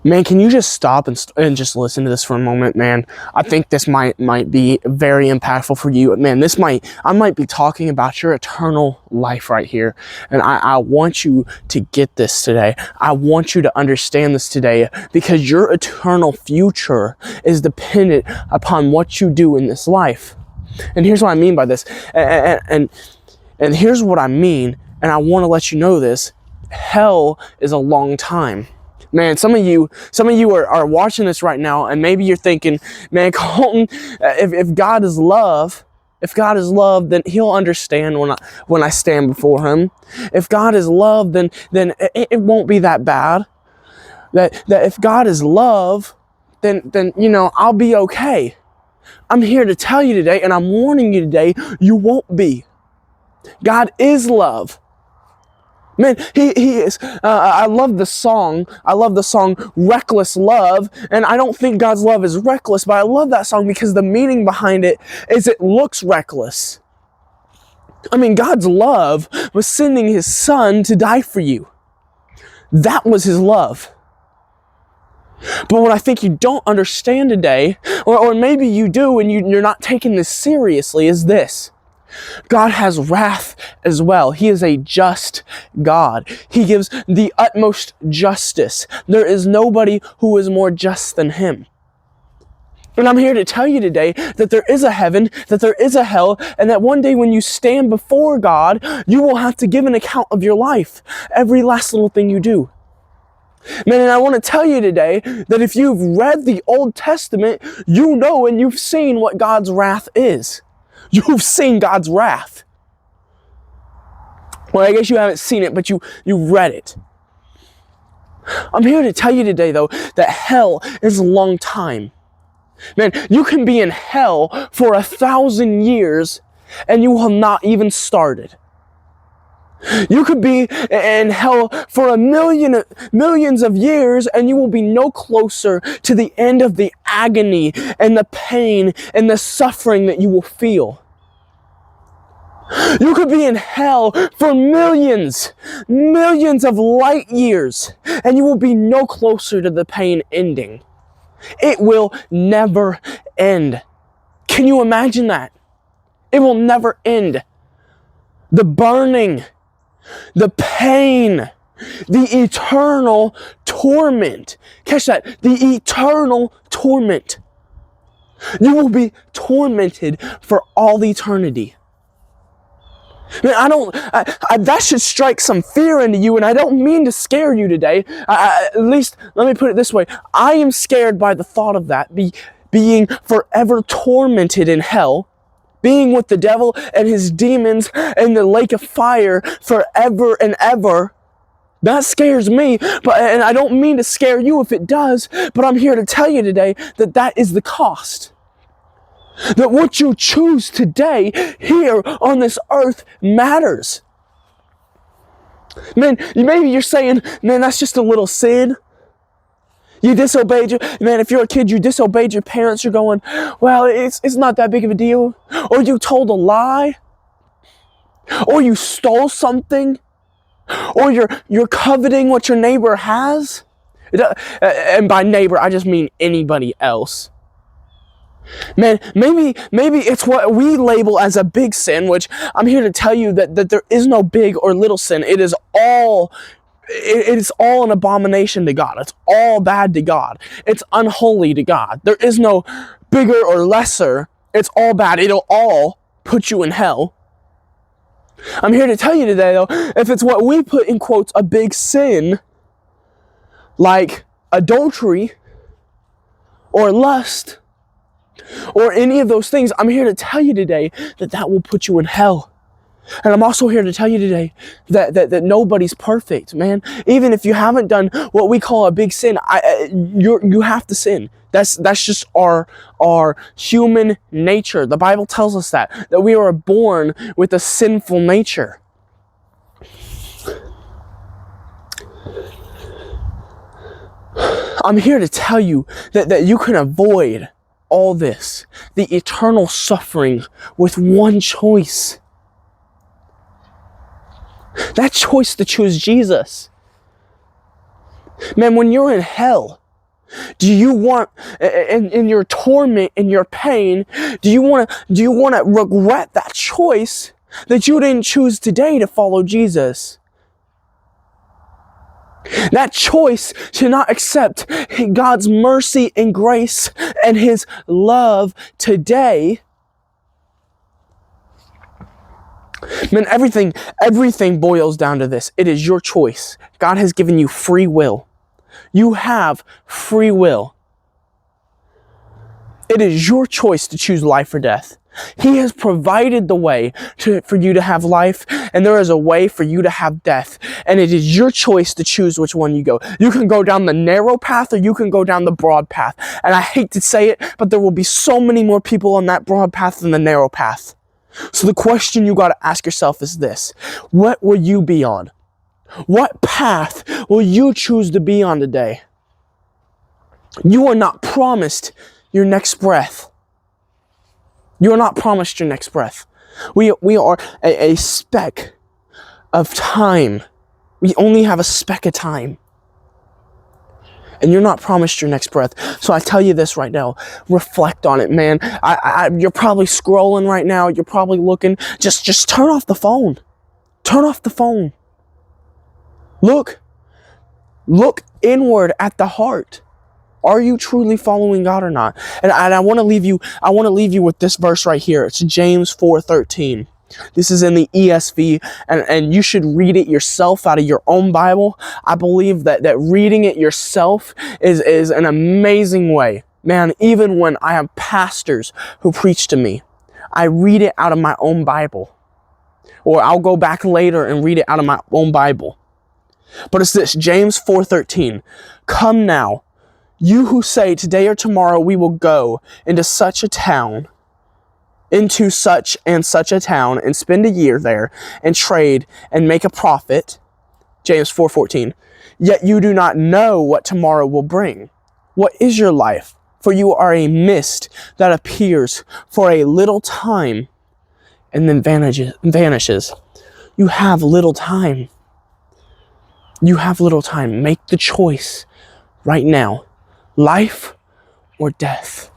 Man, can you just stop and just listen to this for a moment, man? I think this might be very impactful for you. Man, I might be talking about your eternal life right here. And I want you to get this today. I want you to understand this today, because your eternal future is dependent upon what you do in this life. And here's what I mean by this. And here's what I mean, and I want to let you know this. Hell is a long time. Man, some of you are watching this right now, and maybe you're thinking, man, Colton, if God is love, then He'll understand when I stand before Him. If God is love, then it won't be that bad. That if God is love, then I'll be okay. I'm here to tell you today, and I'm warning you today, you won't be. God is love. Man, he is. I love the song. Reckless Love. And I don't think God's love is reckless, but I love that song because the meaning behind it is it looks reckless. I mean, God's love was sending His Son to die for you. That was His love. But what I think you don't understand today, or maybe you do and you're not taking this seriously, is this. God has wrath as well. He is a just God. He gives the utmost justice. There is nobody who is more just than Him. And I'm here to tell you today that there is a heaven, that there is a hell, and that one day when you stand before God, you will have to give an account of your life. Every last little thing you do. Man, and I want to tell you today that if you've read the Old Testament, you know and you've seen what God's wrath is. You've seen God's wrath. Well, I guess you haven't seen it, but you read it. I'm here to tell you today, though, that hell is a long time. Man, you can be in hell for 1,000 years and you have not even started. You could be in hell for millions of years and you will be no closer to the end of the agony and the pain and the suffering that you will feel. You could be in hell for millions of light years and you will be no closer to the pain ending. It will never end. Can you imagine that? It will never end. The burning, the pain, the eternal torment. Catch that. The eternal torment. You will be tormented for all eternity. Man, that should strike some fear into you, and I don't mean to scare you today. At least, let me put it this way. I am scared by the thought of that, being forever tormented in hell, being with the devil and his demons in the lake of fire forever and ever. That scares me, and I don't mean to scare you if it does, but I'm here to tell you today that that is the cost. That what you choose today here on this earth matters. Man, maybe you're saying, man, that's just a little sin. You disobeyed man, if you're a kid, you disobeyed your parents, you're going, well, it's not that big of a deal. Or you told a lie. Or you stole something. Or you're coveting what your neighbor has. And by neighbor, I just mean anybody else. Man, maybe it's what we label as a big sin, which I'm here to tell you that there is no big or little sin. It is all an abomination to God. It's all bad to God. It's unholy to God. There is no bigger or lesser. It's all bad. It'll all put you in hell. I'm here to tell you today, though, if it's what we put in quotes a big sin, like adultery or lust, or any of those things, I'm here to tell you today that will put you in hell. And I'm also here to tell you today that nobody's perfect, man. Even if you haven't done what we call a big sin, you have to sin. That's just our human nature. The Bible tells us that we are born with a sinful nature. I'm here to tell you that you can avoid all this, the eternal suffering, with one choice. That choice to choose Jesus. Man, when you're in hell, Do you want, in your torment, in your pain, do you want to regret that choice that you didn't choose today to follow Jesus? That choice to not accept God's mercy and grace and His love today. Man, everything boils down to this. It is your choice. God has given you free will. You have free will. It is your choice to choose life or death. He has provided the way for you to have life, and there is a way for you to have death. And it is your choice to choose which one you go. You can go down the narrow path, or you can go down the broad path. And I hate to say it, but there will be so many more people on that broad path than the narrow path. So the question you got to ask yourself is this: what will you be on? What path will you choose to be on today? You are not promised your next breath. You are not promised your next breath. We are a speck of time. We only have a speck of time. And you're not promised your next breath. So I tell you this right now, reflect on it, man. You're probably scrolling right now. You're probably looking. Just turn off the phone. Turn off the phone. Look inward at the heart. Are you truly following God or not? And I want to leave you with this verse right here. It's James 4:13. This is in the ESV, and you should read it yourself out of your own Bible. I believe that reading it yourself is an amazing way. Man, even when I have pastors who preach to me, I read it out of my own Bible. Or I'll go back later and read it out of my own Bible. But it's this, James 4:13. Come now, you who say today or tomorrow we will go into such a town, into such and such a town, and spend a year there, and trade, and make a profit. James 4:14. Yet you do not know what tomorrow will bring. What is your life? For you are a mist that appears for a little time, and then vanishes. You have little time. You have little time. Make the choice right now. Life or death.